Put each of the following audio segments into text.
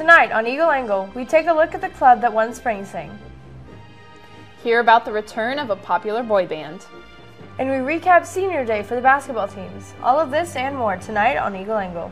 Tonight on Eagle Angle, we take a look at the club that won Spring Sing. Hear about the return of a popular boy band. And we recap Senior Day for the basketball teams. All of this and more tonight on Eagle Angle.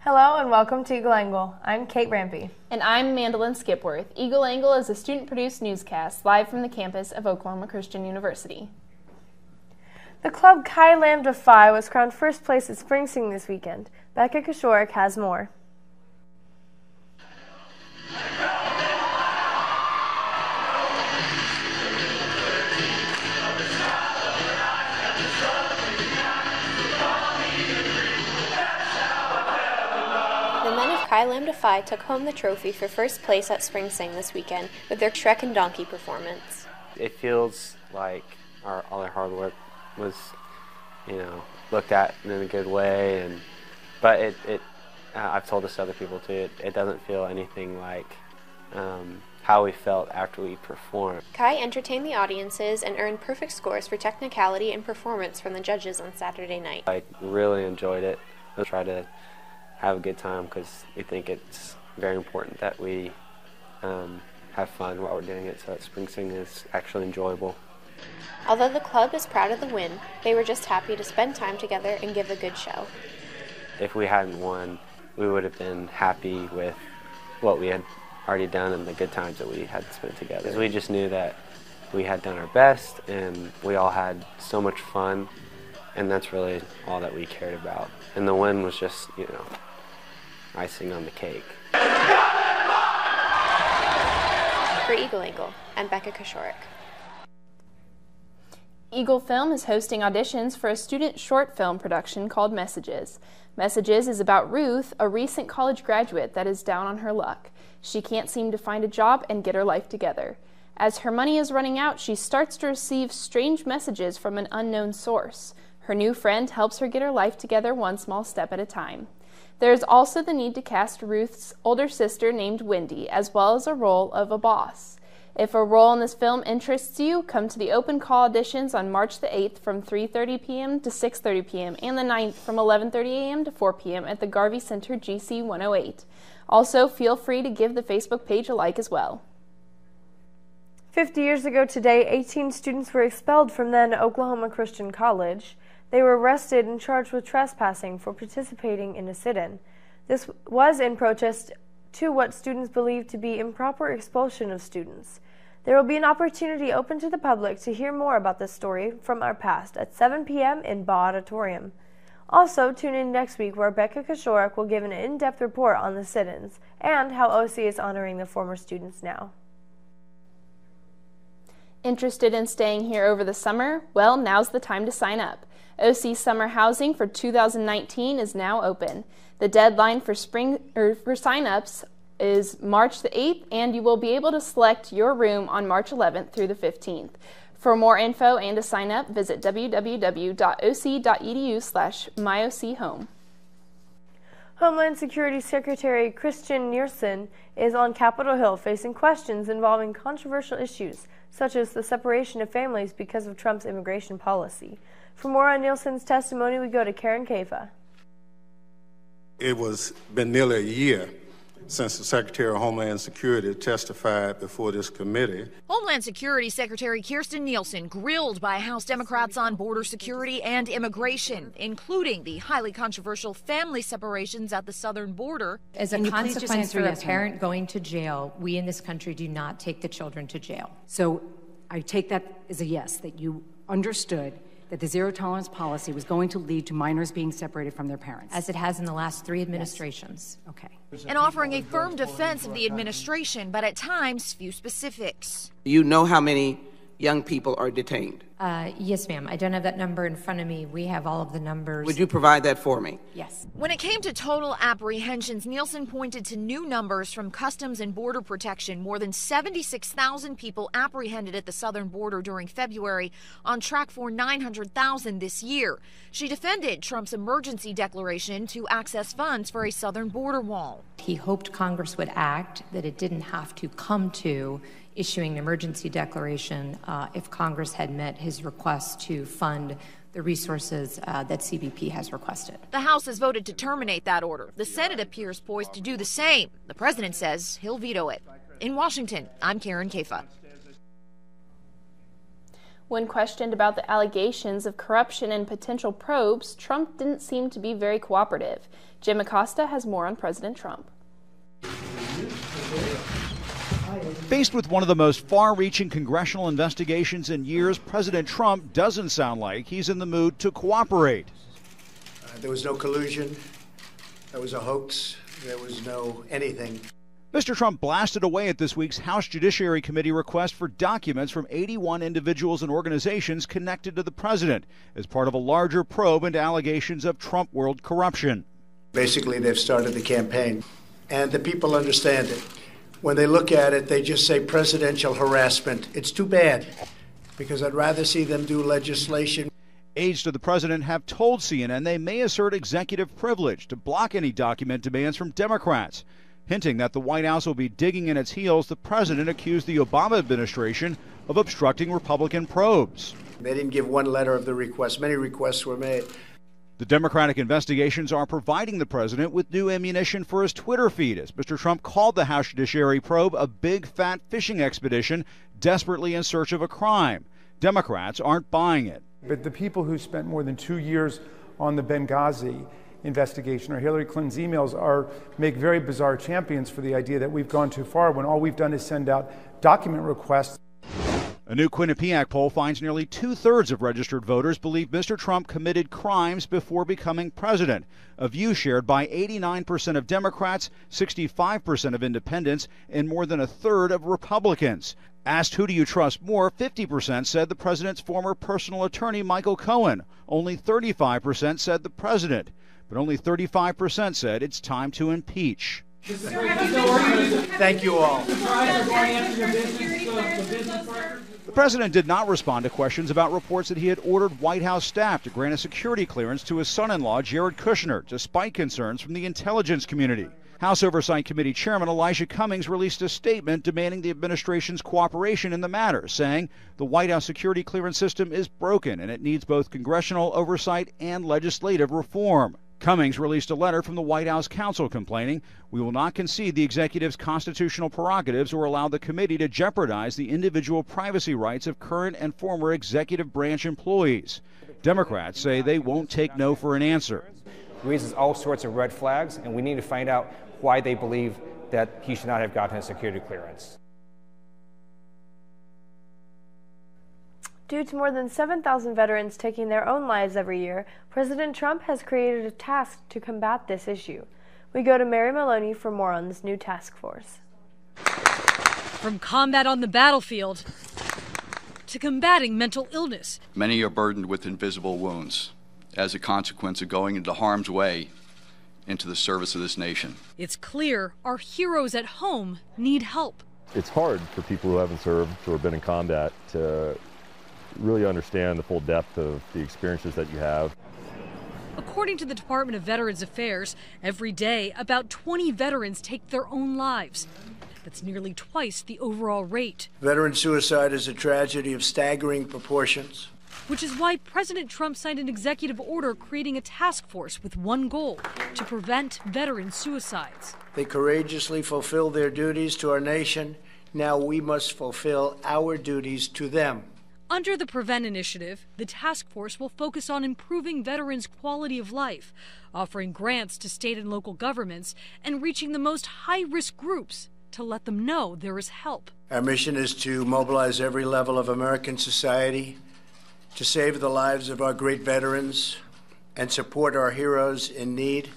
Hello and welcome to Eagle Angle. I'm Kate Rampey. And I'm Mandolyn Skipworth. Eagle Angle is a student-produced newscast live from the campus of Oklahoma Christian University. The club Chi Lambda Phi was crowned first place at Spring Sing this weekend. Becca Koshorik has more. Chi Lambda Phi took home the trophy for first place at Spring Sing this weekend with their Shrek and Donkey performance. It feels like all our hard work was, looked at in a good way, but I've told this to other people too. It doesn't feel anything like how we felt after we performed. Chi entertained the audiences and earned perfect scores for technicality and performance from the judges on Saturday night. I really enjoyed it. I tried to have a good time because we think it's very important that we have fun while we're doing it, so that Spring Sing is actually enjoyable. Although the club is proud of the win, they were just happy to spend time together and give a good show. If we hadn't won, we would have been happy with what we had already done and the good times that we had spent together. We just knew that we had done our best and we all had so much fun, and that's really all that we cared about. And the win was just, icing on the cake. For Eagle Angle, I'm Becca Koshorik. Eagle Film is hosting auditions for a student short film production called Messages. Messages is about Ruth, a recent college graduate that is down on her luck. She can't seem to find a job and get her life together. As her money is running out, she starts to receive strange messages from an unknown source. Her new friend helps her get her life together one small step at a time. There is also the need to cast Ruth's older sister named Wendy, as well as a role of a boss. If a role in this film interests you, come to the open call auditions on March the 8th from 3:30 p.m. to 6:30 p.m. and the 9th from 11:30 a.m. to 4 p.m. at the Garvey Center GC 108. Also, feel free to give the Facebook page a like as well. 50 years ago today, 18 students were expelled from then Oklahoma Christian College. They were arrested and charged with trespassing for participating in a sit-in. This was in protest to what students believed to be improper expulsion of students. There will be an opportunity open to the public to hear more about this story from our past at 7 p.m. in Baugh Auditorium. Also, tune in next week where Becca Koshorik will give an in-depth report on the sit-ins and how OC is honoring the former students now. Interested in staying here over the summer? Well, now's the time to sign up. OC Summer Housing for 2019 is now open. The deadline for sign-ups is March the 8th, and you will be able to select your room on March 11th through the 15th. For more info and to sign up, visit www.oc.edu/myochome. Homeland Security Secretary Christian Nielsen is on Capitol Hill facing questions involving controversial issues, such as the separation of families because of Trump's immigration policy. For more on Nielsen's testimony, we go to Karen Kafa. It was been nearly a year since the Secretary of Homeland Security testified before this committee. Homeland Security Secretary Kirstjen Nielsen grilled by House Democrats on border security and immigration, including the highly controversial family separations at the southern border. As a consequence for a parent going to jail, we in this country do not take the children to jail. So I take that as a yes, that you understood that the zero-tolerance policy was going to lead to minors being separated from their parents. As it has in the last 3 administrations. Yes. Okay. And offering a firm defense of the administration, but at times few specifics. You know how many young people are detained? Yes, ma'am. I don't have that number in front of me. We have all of the numbers. Would you provide that for me? Yes. When it came to total apprehensions, Nielsen pointed to new numbers from Customs and Border Protection. More than 76,000 people apprehended at the southern border during February, on track for 900,000 this year. She defended Trump's emergency declaration to access funds for a southern border wall. He hoped Congress would act, that it didn't have to come to issuing an emergency declaration if Congress had met his request to fund the resources that CBP has requested. The House has voted to terminate that order. The Senate appears poised to do the same. The president says he'll veto it. In Washington, I'm Karen Kafa. When questioned about the allegations of corruption and potential probes, Trump didn't seem to be very cooperative. Jim Acosta has more on President Trump. Faced with one of the most far-reaching congressional investigations in years, President Trump doesn't sound like he's in the mood to cooperate. There was no collusion. There was a hoax. There was no anything. Mr. Trump blasted away at this week's House Judiciary Committee request for documents from 81 individuals and organizations connected to the president as part of a larger probe into allegations of Trump world corruption. Basically, they've started the campaign, and the people understand it. When they look at it, they just say presidential harassment. It's too bad, because I'd rather see them do legislation. Aides to the president have told CNN they may assert executive privilege to block any document demands from Democrats. Hinting that the White House will be digging in its heels, the president accused the Obama administration of obstructing Republican probes. They didn't give one letter of the request. Many requests were made. The Democratic investigations are providing the president with new ammunition for his Twitter feed, as Mr. Trump called the House Judiciary probe a big, fat fishing expedition desperately in search of a crime. Democrats aren't buying it. But the people who spent more than 2 years on the Benghazi investigation or Hillary Clinton's emails make very bizarre champions for the idea that we've gone too far when all we've done is send out document requests. A new Quinnipiac poll finds nearly 2/3 of registered voters believe Mr. Trump committed crimes before becoming president, a view shared by 89% of Democrats, 65% of independents, and more than 1/3 of Republicans. Asked who do you trust more, 50% said the president's former personal attorney, Michael Cohen. Only 35% said the president. But only 35% said it's time to impeach. Thank you all. The president did not respond to questions about reports that he had ordered White House staff to grant a security clearance to his son-in-law, Jared Kushner, despite concerns from the intelligence community. House Oversight Committee Chairman Elijah Cummings released a statement demanding the administration's cooperation in the matter, saying the White House security clearance system is broken and it needs both congressional oversight and legislative reform. Cummings released a letter from the White House counsel complaining, "We will not concede the executive's constitutional prerogatives or allow the committee to jeopardize the individual privacy rights of current and former executive branch employees." Democrats say they won't take no for an answer. Raises all sorts of red flags, and we need to find out why they believe that he should not have gotten a security clearance. Due to more than 7,000 veterans taking their own lives every year, President Trump has created a task to combat this issue. We go to Mary Maloney for more on this new task force. From combat on the battlefield to combating mental illness. Many are burdened with invisible wounds as a consequence of going into harm's way into the service of this nation. It's clear our heroes at home need help. It's hard for people who haven't served or been in combat to really understand the full depth of the experiences that you have. According to the Department of Veterans Affairs, every day about 20 veterans take their own lives. That's nearly twice the overall rate. Veteran suicide is a tragedy of staggering proportions. Which is why President Trump signed an executive order creating a task force with one goal: to prevent veteran suicides. They courageously fulfill their duties to our nation. Now we must fulfill our duties to them. Under the Prevent Initiative, the task force will focus on improving veterans' quality of life, offering grants to state and local governments, and reaching the most high-risk groups to let them know there is help. Our mission is to mobilize every level of American society to save the lives of our great veterans and support our heroes in need.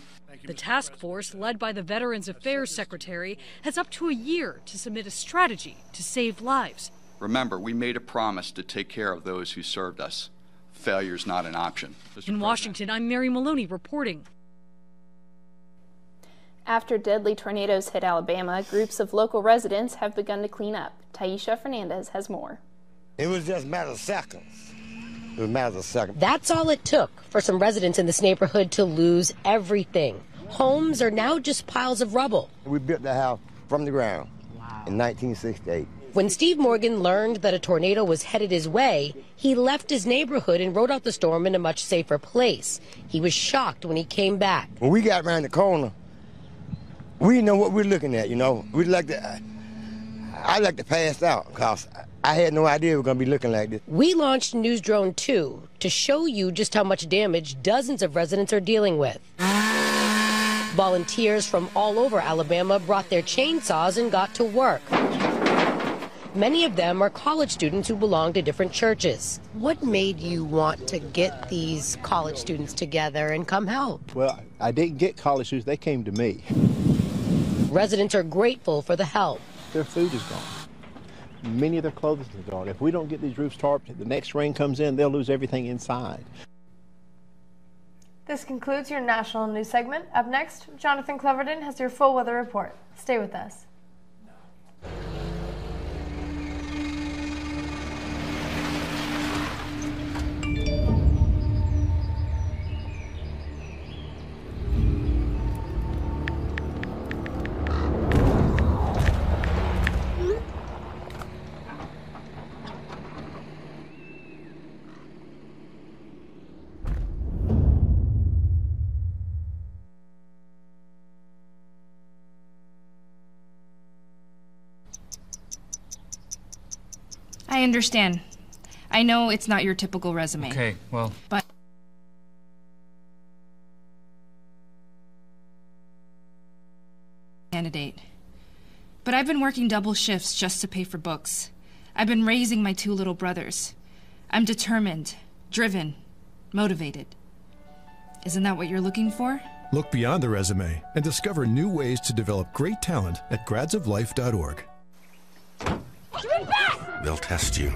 The task force, led by the Veterans Affairs Secretary, has up to a year to submit a strategy to save lives. Remember, we made a promise to take care of those who served us. Failure is not an option. In Washington, I'm Mary Maloney reporting. After deadly tornadoes hit Alabama, groups of local residents have begun to clean up. Taisha Fernandez has more. It was just a matter of seconds. It was a matter of seconds. That's all it took for some residents in this neighborhood to lose everything. Homes are now just piles of rubble. We built the house from the ground in 1968. When Steve Morgan learned that a tornado was headed his way, he left his neighborhood and rode out the storm in a much safer place. He was shocked when he came back. When we got around the corner, we know what we're looking at, you know. I like to pass out because I had no idea we were going to be looking like this. We launched News Drone 2 to show you just how much damage dozens of residents are dealing with. Volunteers from all over Alabama brought their chainsaws and got to work. Many of them are college students who belong to different churches. What made you want to get these college students together and come help? Well, I didn't get college students, they came to me. Residents are grateful for the help. Their food is gone. Many of their clothing is gone. If we don't get these roofs tarped, the next rain comes in, they'll lose everything inside. This concludes your national news segment. Up next, Jonathan Cleverton has your full weather report. Stay with us. I understand. I know it's not your typical resume. Okay, well... But... candidate. But I've been working double shifts just to pay for books. I've been raising my 2 little brothers. I'm determined, driven, motivated. Isn't that what you're looking for? Look beyond the resume and discover new ways to develop great talent at gradsoflife.org. They'll test you.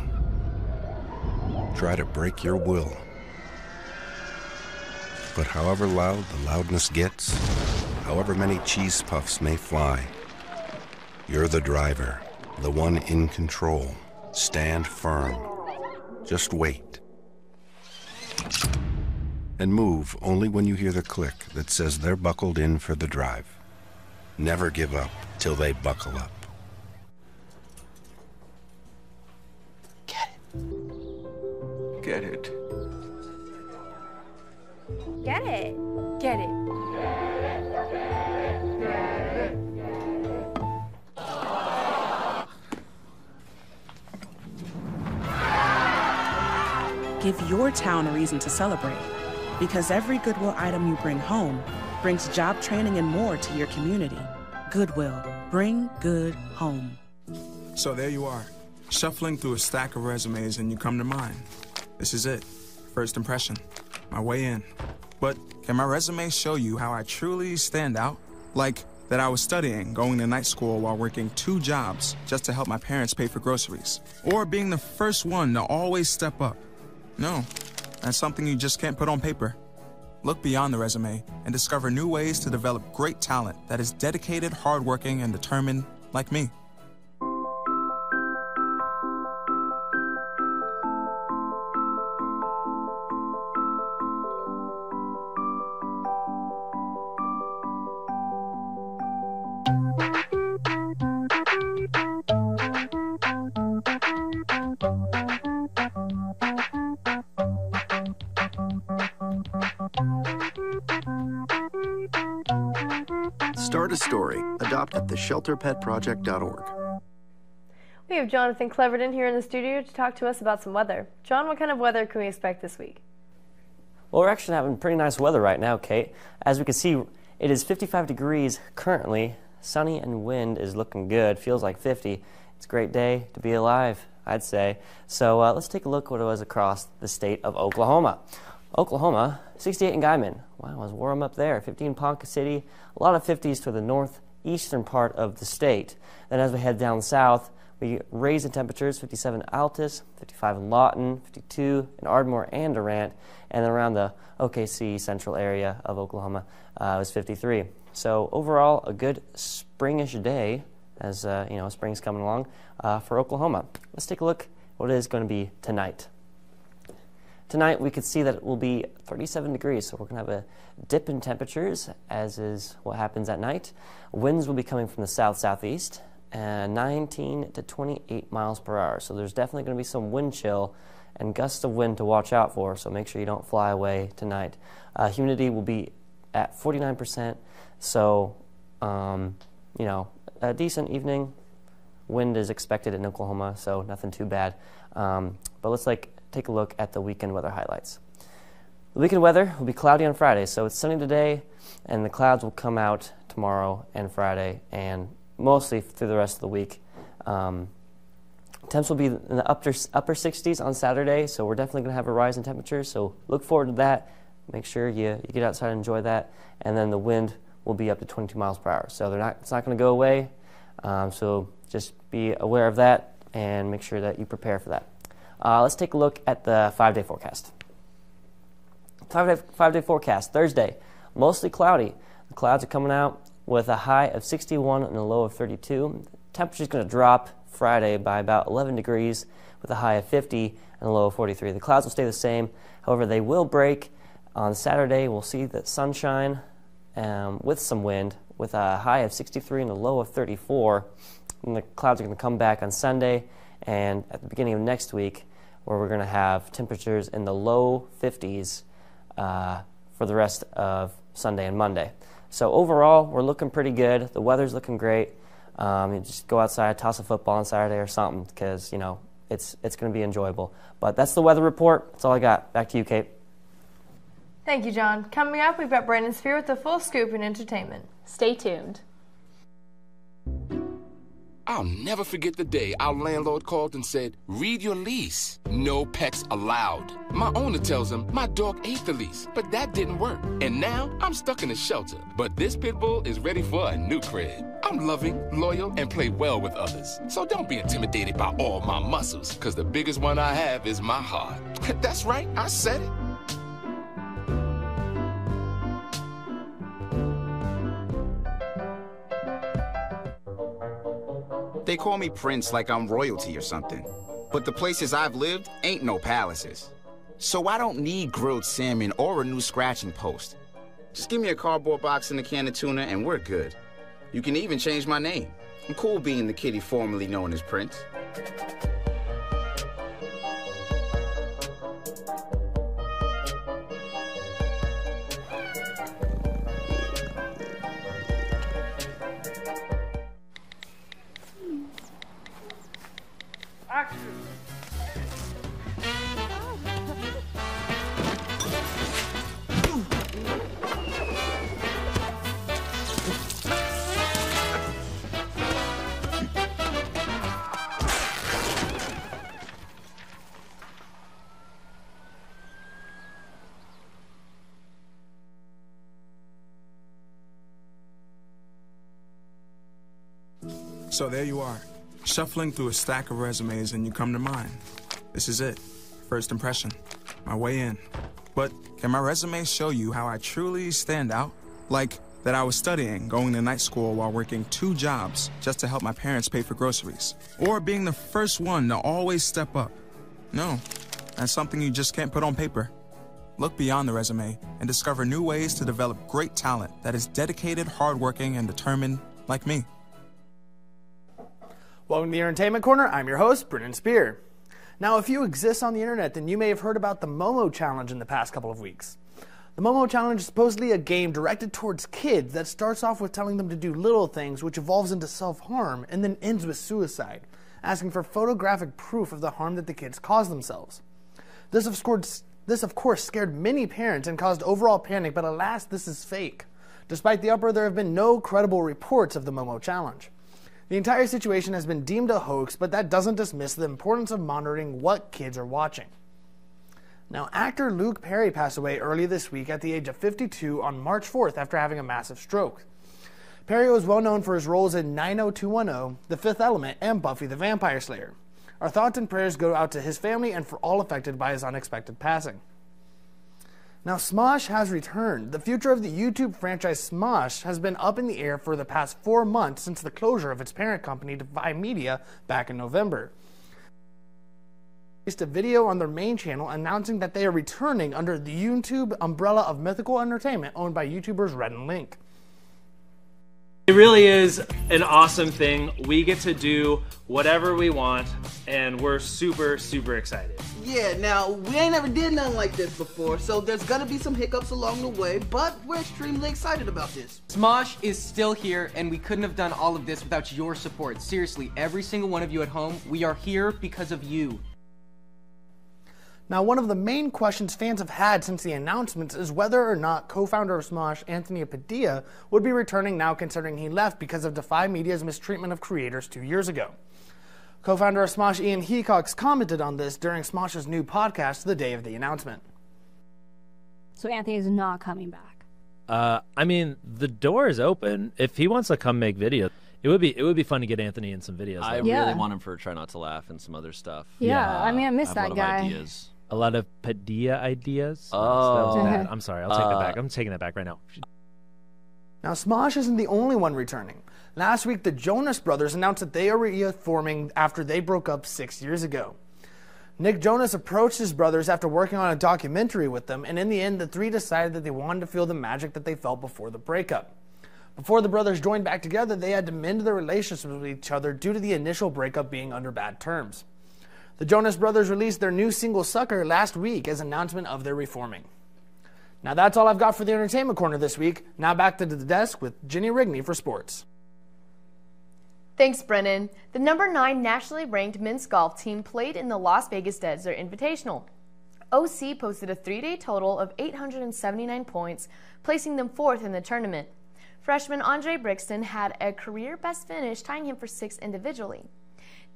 Try to break your will. But however loud the loudness gets, however many cheese puffs may fly, you're the driver, the one in control. Stand firm. Just wait. And move only when you hear the click that says they're buckled in for the drive. Never give up till they buckle up. Get it. Get it. Get it. Give your town a reason to celebrate, because every Goodwill item you bring home brings job training and more to your community. Goodwill, bring good home. So there you are, shuffling through a stack of resumes and you come to mine. This is it, first impression, my way in. But can my resume show you how I truly stand out? Like that I was studying, going to night school while working 2 jobs just to help my parents pay for groceries. Or being the first one to always step up. No, that's something you just can't put on paper. Look beyond the resume and discover new ways to develop great talent that is dedicated, hardworking, and determined like me. Start a story. Adopt at theshelterpetproject.org. We have Jonathan Cleverton here in the studio to talk to us about some weather. John, what kind of weather can we expect this week? Well, we're actually having pretty nice weather right now, Kate. As we can see, it is 55 degrees currently. Sunny and wind is looking good. Feels like 50. It's a great day to be alive, I'd say. So let's take a look at what it was across the state of Oklahoma. Oklahoma, 68 in Guyman. Wow, it was warm up there. 50 in Ponca City. A lot of 50s to the northeastern part of the state. Then as we head down south, We raise in temperatures, 57 in Altus, 55 in Lawton, 52 in Ardmore and Durant, and then around the OKC central area of Oklahoma was 53. So overall, a good springish day as spring's coming along for Oklahoma. Let's take a look at what it is going to be tonight. Tonight we could see that it will be 37 degrees, so we're going to have a dip in temperatures, as is what happens at night. Winds will be coming from the south-southeast, 19 to 28 miles per hour. So there's definitely going to be some wind chill and gusts of wind to watch out for, so make sure you don't fly away tonight. Humidity will be at 49%, so a decent evening. Wind is expected in Oklahoma, so nothing too bad. But let's take a look at the weekend weather highlights. The weekend weather will be cloudy on Friday, so it's sunny today, and the clouds will come out tomorrow and Friday, and mostly through the rest of the week. Temps will be in the upper 60s on Saturday, so we're definitely going to have a rise in temperatures, so look forward to that. Make sure you get outside and enjoy that, and then the wind will be up to 22 miles per hour, so it's not going to go away, so just be aware of that and make sure that you prepare for that. Let's take a look at the 5-day forecast. 5-day forecast, Thursday, mostly cloudy. The clouds are coming out with a high of 61 and a low of 32. Temperature is going to drop Friday by about 11 degrees with a high of 50 and a low of 43. The clouds will stay the same. However, they will break. On Saturday, we'll see the sunshine with some wind with a high of 63 and a low of 34. And the clouds are going to come back on Sunday and at the beginning of next week, where we're going to have temperatures in the low 50s for the rest of Sunday and Monday. So overall, we're looking pretty good. The weather's looking great. You just go outside, toss a football on Saturday or something, because it's going to be enjoyable. But that's the weather report. That's all I got. Back to you, Kate. Thank you, John. Coming up, we've got Brandon Spear with the full scoop in entertainment. Stay tuned. I'll never forget the day our landlord called and said, "Read your lease. No pets allowed." My owner tells him my dog ate the lease, but that didn't work. And now I'm stuck in a shelter. But this pit bull is ready for a new crib. I'm loving, loyal, and play well with others. So don't be intimidated by all my muscles, because the biggest one I have is my heart. That's right, I said it. They call me Prince like I'm royalty or something. But the places I've lived ain't no palaces. So I don't need grilled salmon or a new scratching post. Just give me a cardboard box and a can of tuna and we're good. You can even change my name. I'm cool being the kitty formerly known as Prince. So there you are, shuffling through a stack of resumes, and you come to mine. This is it, first impression, my way in. But can my resume show you how I truly stand out? Like that I was studying, going to night school while working 2 jobs just to help my parents pay for groceries. Or being the first one to always step up. No, that's something you just can't put on paper. Look beyond the resume and discover new ways to develop great talent that is dedicated, hardworking, and determined like me. Welcome to the Entertainment Corner. I'm your host, Brandon Spear. Now, if you exist on the internet, then you may have heard about the Momo Challenge in the past couple of weeks. The Momo Challenge is supposedly a game directed towards kids that starts off with telling them to do little things, which evolves into self-harm, and then ends with suicide, asking for photographic proof of the harm that the kids cause themselves. This, of course, scared many parents and caused overall panic, but alas, this is fake. Despite the uproar, there have been no credible reports of the Momo Challenge. The entire situation has been deemed a hoax, but that doesn't dismiss the importance of monitoring what kids are watching. Now, actor Luke Perry passed away early this week at the age of 52 on March 4th after having a massive stroke. Perry was well known for his roles in 90210, The Fifth Element, and Buffy the Vampire Slayer. Our thoughts and prayers go out to his family and for all affected by his unexpected passing. Now, Smosh has returned. The future of the YouTube franchise Smosh has been up in the air for the past 4 months since the closure of its parent company, Defy Media, back in November. They released a video on their main channel announcing that they are returning under the YouTube umbrella of Mythical Entertainment, owned by YouTubers Red and Link. It really is an awesome thing. We get to do whatever we want, and we're super, super excited. Yeah, now, we ain't never did nothing like this before, so there's gonna be some hiccups along the way, but we're extremely excited about this. Smosh is still here, and we couldn't have done all of this without your support. Seriously, every single one of you at home, we are here because of you. Now, one of the main questions fans have had since the announcements is whether or not co-founder of Smosh, Anthony Padilla, would be returning now, considering he left because of Defy Media's mistreatment of creators 2 years ago. Co-founder of Smosh, Ian Hecox, commented on this during Smosh's new podcast the day of the announcement. So Anthony is not coming back. I mean, the door is open. If he wants to come make videos, it would be fun to get Anthony in some videos. I really want him for Try Not to Laugh and some other stuff. Yeah, I mean, I miss have that a lot guy. Of ideas. A lot of Padilla ideas. Oh. That was bad. I'm sorry. I'll take that back. I'm taking that back right now. Now, Smosh isn't the only one returning. Last week, the Jonas Brothers announced that they are reforming after they broke up 6 years ago. Nick Jonas approached his brothers after working on a documentary with them, and in the end, the three decided that they wanted to feel the magic that they felt before the breakup. Before the brothers joined back together, they had to mend their relationships with each other due to the initial breakup being under bad terms. The Jonas Brothers released their new single Sucker last week as an announcement of their reforming. Now that's all I've got for the Entertainment Corner this week. Now back to the desk with Ginny Rigney for sports. Thanks, Brennan. The number 9 nationally ranked men's golf team played in the Las Vegas Desert Invitational. OC posted a 3-day total of 879 points, placing them 4th in the tournament. Freshman Andre Brixton had a career best finish, tying him for 6th individually.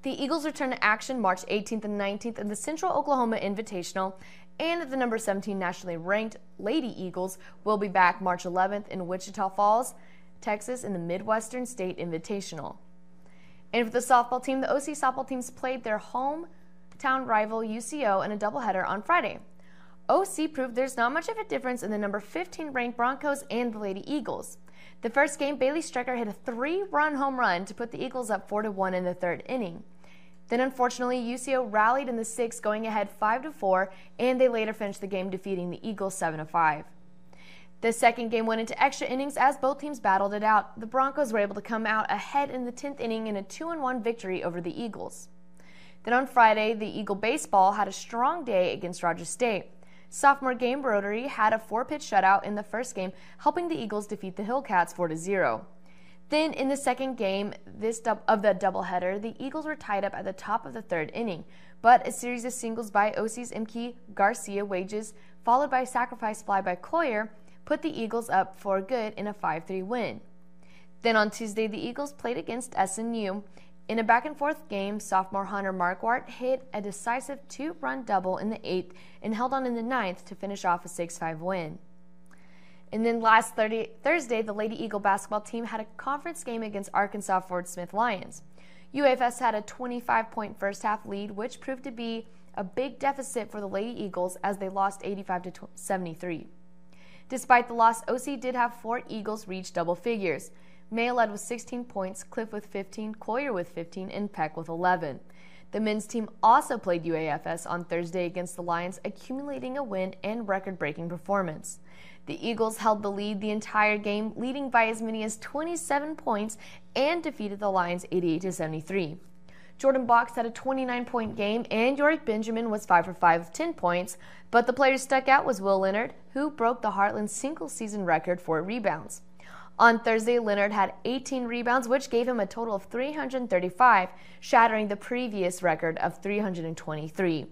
The Eagles return to action March 18th and 19th in the Central Oklahoma Invitational, and the number 17 nationally ranked Lady Eagles will be back March 11th in Wichita Falls, Texas in the Midwestern State Invitational. And for the softball team, the OC softball teams played their hometown rival UCO in a doubleheader on Friday. OC proved there's not much of a difference in the number 15 ranked Broncos and the Lady Eagles. The first game, Bailey Strecker hit a 3-run home run to put the Eagles up 4-1 in the 3rd inning. Then, unfortunately, UCO rallied in the 6th, going ahead 5-4, and they later finished the game defeating the Eagles 7-5. The second game went into extra innings as both teams battled it out. The Broncos were able to come out ahead in the 10th inning in a 2-1 victory over the Eagles. Then on Friday, the Eagle baseball had a strong day against Rogers State. Sophomore Game Rotary had a 4-pitch shutout in the first game, helping the Eagles defeat the Hillcats 4-0. Then, in the second game of the doubleheader, the Eagles were tied up at the top of the 3rd inning, but a series of singles by OC's Imke Garcia Wages, followed by a sacrifice fly by Cloyer, put the Eagles up for good in a 5-3 win. Then on Tuesday, the Eagles played against SNU. In a back-and-forth game, sophomore Hunter Marquardt hit a decisive 2-run double in the 8th and held on in the 9th to finish off a 6-5 win. And then last Thursday, the Lady Eagle basketball team had a conference game against Arkansas Fort Smith Lions. UAFS had a 25-point first-half lead, which proved to be a big deficit for the Lady Eagles as they lost 85-73. Despite the loss, OC did have 4 Eagles reach double figures. May led with 16 points, Cliff with 15, Cloyer with 15, and Peck with 11. The men's team also played UAFS on Thursday against the Lions, accumulating a win and record-breaking performance. The Eagles held the lead the entire game, leading by as many as 27 points and defeated the Lions 88-73. Jordan Box had a 29-point game, and Yorick Benjamin was 5 for 5 with 10 points, but the player stuck out was Will Leonard, who broke the Heartland single-season record for rebounds. On Thursday, Leonard had 18 rebounds, which gave him a total of 335, shattering the previous record of 323.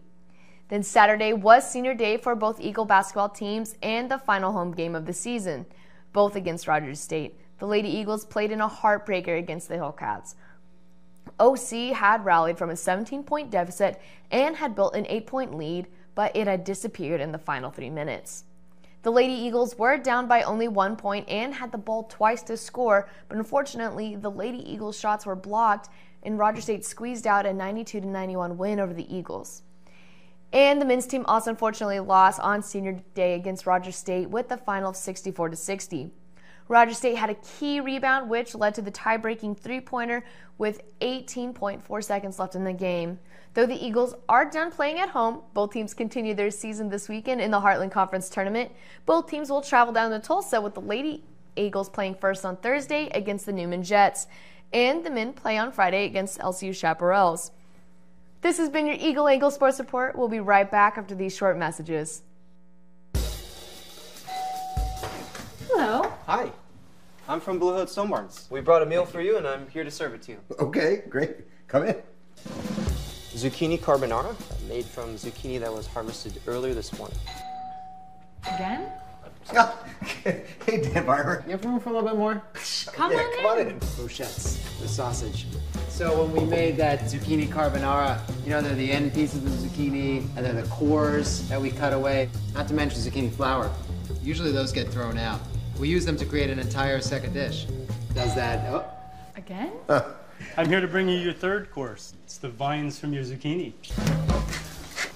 Then Saturday was senior day for both Eagle basketball teams and the final home game of the season, both against Rogers State. The Lady Eagles played in a heartbreaker against the Hillcats. OC had rallied from a 17-point deficit and had built an 8-point lead, but it had disappeared in the final 3 minutes. The Lady Eagles were down by only 1 point and had the ball twice to score, but unfortunately, the Lady Eagles shots were blocked and Rogers State squeezed out a 92-91 win over the Eagles. And the men's team also unfortunately lost on senior day against Rogers State with the final of 64-60. Rogers State had a key rebound, which led to the tie-breaking three-pointer with 18.4 seconds left in the game. Though the Eagles are done playing at home, both teams continue their season this weekend in the Heartland Conference Tournament. Both teams will travel down to Tulsa, with the Lady Eagles playing first on Thursday against the Newman Jets, and the men play on Friday against LCU Chaparrals. This has been your Eagle Angle Sports Report. We'll be right back after these short messages. Hello. Hi. I'm from Blue Hood Stone Barns. We brought a meal for you, and I'm here to serve it to you. Okay, great. Come in. Zucchini carbonara, made from zucchini that was harvested earlier this morning. Again? Hey, Dan Barber. You have room for a little bit more? Come on in. Brochettes, the sausage. So when we made that zucchini carbonara, you know, they're the end pieces of the zucchini, and they're the cores that we cut away, not to mention zucchini flour. Usually those get thrown out. We use them to create an entire second dish. Does that... Again? I'm here to bring you your third course. It's the vines from your zucchini.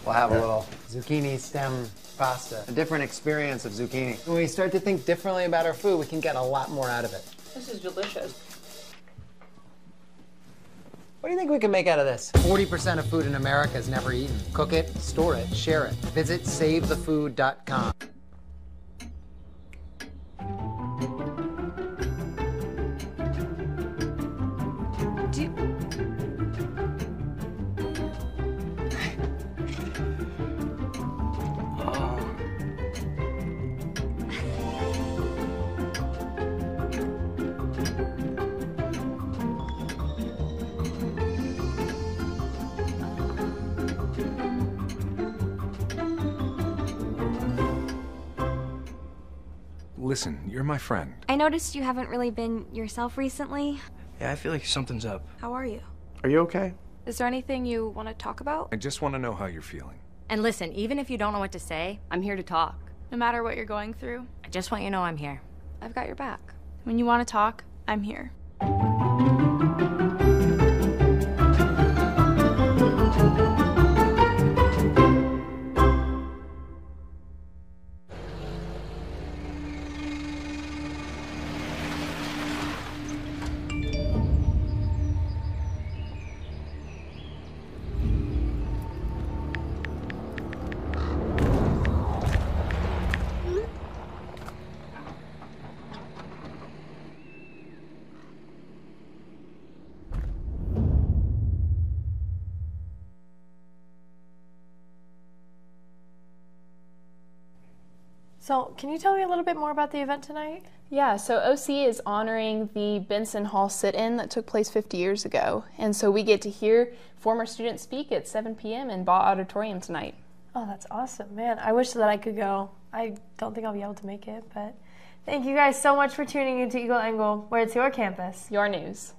We'll have a little zucchini stem pasta. A different experience of zucchini. When we start to think differently about our food, we can get a lot more out of it. This is delicious. What do you think we can make out of this? 40% of food in America is never eaten. Cook it, store it, share it. Visit SaveTheFood.com. Listen, you're my friend. I noticed you haven't really been yourself recently. Yeah, I feel like something's up. How are you? Are you okay? Is there anything you want to talk about? I just want to know how you're feeling. And listen, even if you don't know what to say, I'm here to talk. No matter what you're going through, I just want you to know I'm here. I've got your back. When you want to talk, I'm here. So, can you tell me a little bit more about the event tonight? Yeah, so OC is honoring the Benson Hall sit-in that took place 50 years ago. And so we get to hear former students speak at 7 p.m. in Ball Auditorium tonight. Oh, that's awesome, man. I wish that I could go. I don't think I'll be able to make it, but thank you guys so much for tuning into Eagle Angle, where it's your campus. Your news.